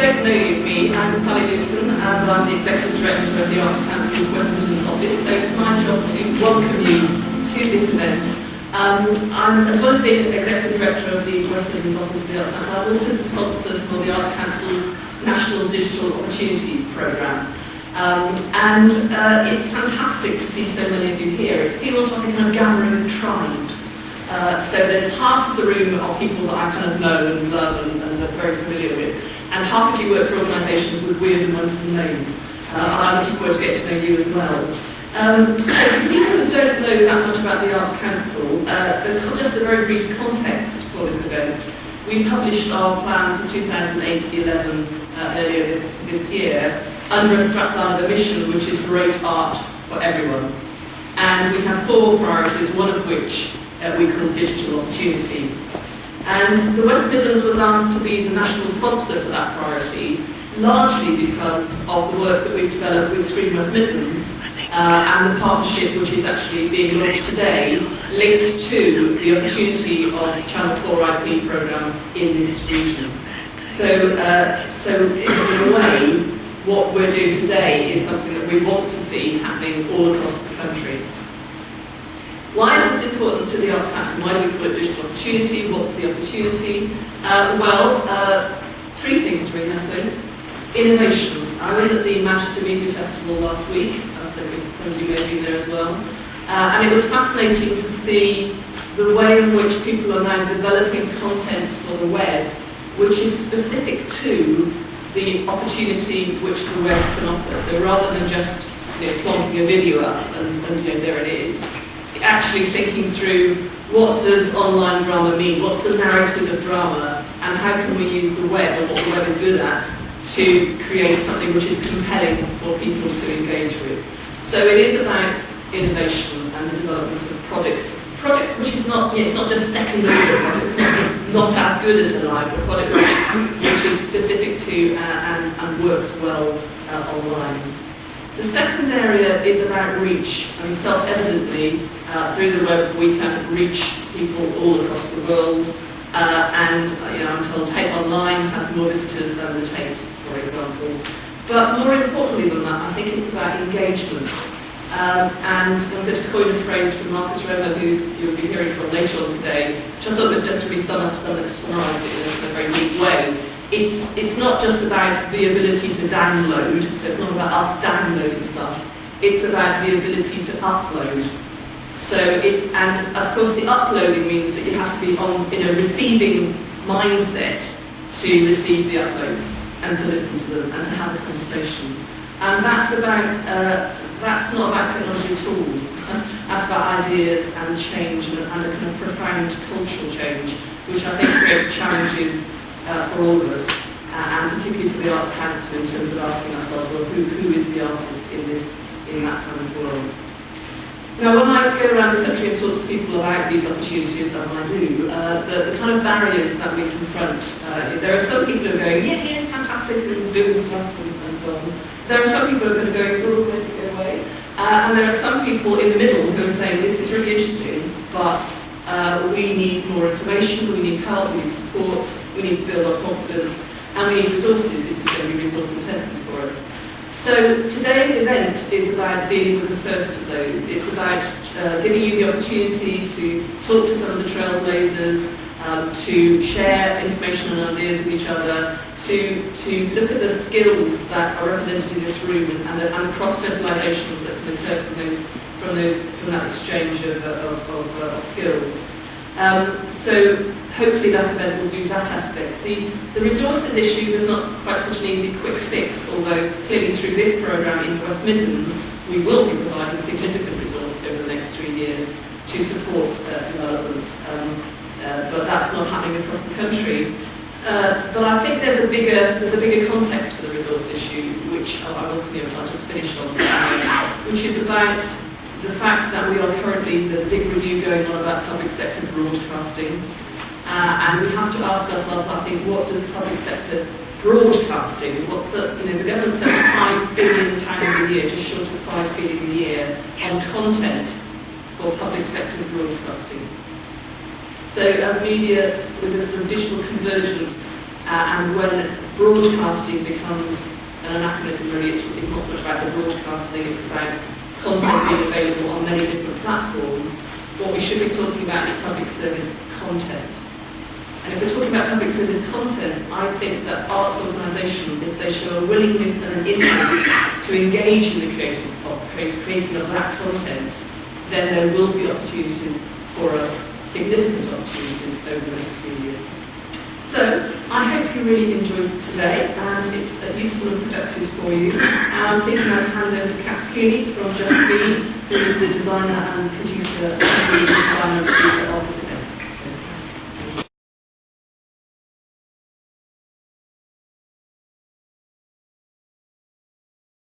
don't know me, I'm Sally Luton, and I'm the Executive Director of the Arts Council's West Midlands office, so it's my job to welcome you to this event. I'm, as well as being Executive Director of the West Midlands office of the Arts Council, I'm also the sponsor for the Arts Council's National Digital Opportunity Programme. It's fantastic to see so many of you here. It feels like a kind of gathering of tribes. So there's half of the room are people that I kind of know and love and are very familiar with, and half of you work for organisations with weird and wonderful names. I'm looking forward to get to know you as well. So for people who don't know that much about the Arts Council, just a very brief context for this event. We published our plan for 2008-11 earlier this year under a strapline of a mission which is great art for everyone. And we have 4 priorities, one of which we call digital opportunity. And the West Midlands was asked to be the national sponsor for that priority, largely because of the work that we've developed with Screen West Midlands and the partnership which is actually being launched today, linked to the opportunity of Channel 4 IP programme in this region. So in a way, what we're doing today is something that we want to see happening all across the country. Why is this important to the Arts Council? Why do we call it digital opportunity? What's the opportunity? 3 things really, I suppose. Innovation. I was at the Manchester Media Festival last week. I think some of you may have been there as well. And it was fascinating to see the way in which people are now developing content for the web, which is specific to the opportunity which the web can offer. So rather than just plonking a video up and there it is, actually thinking through what does online drama mean, what's the narrative of drama, and how can we use the web and what the web is good at to create something which is compelling for people to engage with. So it is about innovation and the development of product which is not, it's not just secondary, it's not as good as the live, but product which is specific to and works well online. The second area is about reach, and self-evidently, through the web we can reach people all across the world, I'm told Tate Online has more visitors than the Tate, for example. But more importantly than that, I think it's about engagement. And I'm going to coin a phrase from Marcus Romer, who you'll be hearing from later on today, which I thought was just really summarised it in a very neat way. It's not just about the ability to download, so it's not about us downloading stuff, it's about the ability to upload. And of course the uploading means that you have to be in a receiving mindset to receive the uploads and to listen to them and to have a conversation. And that's not about technology at all. That's about ideas and change and a kind of profound cultural change, which I think creates challenges for all of us, and particularly for the Arts Council in terms of asking ourselves, well, who is the artist in that kind of world? Now, when I go around the country and talk to people about these opportunities, as I do, the kind of barriers that we confront, there are some people who are going, yeah, it's fantastic, and doing stuff, and so on. There are some people who are going to go, oh, where did it go away? And there are some people in the middle who are saying, this is really interesting, but we need more information, we need help, we need support, we need to build our confidence, and we need resources. This is going to be resource intensive for us. So today's event is about dealing with the first of those. It's about giving you the opportunity to talk to some of the trailblazers, to share information and ideas with each other, to look at the skills that are represented in this room and the cross-fertilizations that can occur from that exchange of skills. So hopefully that event will do that aspect. The resources issue is not quite such an easy quick fix, although clearly through this programme in the West Midlands we will be providing significant resource over the next 3 years to support developments, but that's not happening across the country. But I think there's a bigger context for the resource issue, which I welcome you, I'll just finish on, which is about the fact that we are currently, there's a big review going on about public sector broadcasting, and we have to ask ourselves, I think, what does public sector broadcasting, what's the government spends £5 billion a year, just short of £5 billion a year, on content for public sector broadcasting. So as media, with a sort of digital convergence and when broadcasting becomes an anachronism, really, it's not so much about the broadcasting, it's about content being available on many different platforms. What we should be talking about is public service content. And if we're talking about public service content, I think that arts organisations, if they show a willingness and an interest to engage in the creating of that content, then there will be opportunities for us, significant opportunities over the next few years. So, I hope you really enjoyed today, and it's useful and productive for you. Please now hand over to Kat Cooney from b.tween, who is the designer and producer and the designer and producer of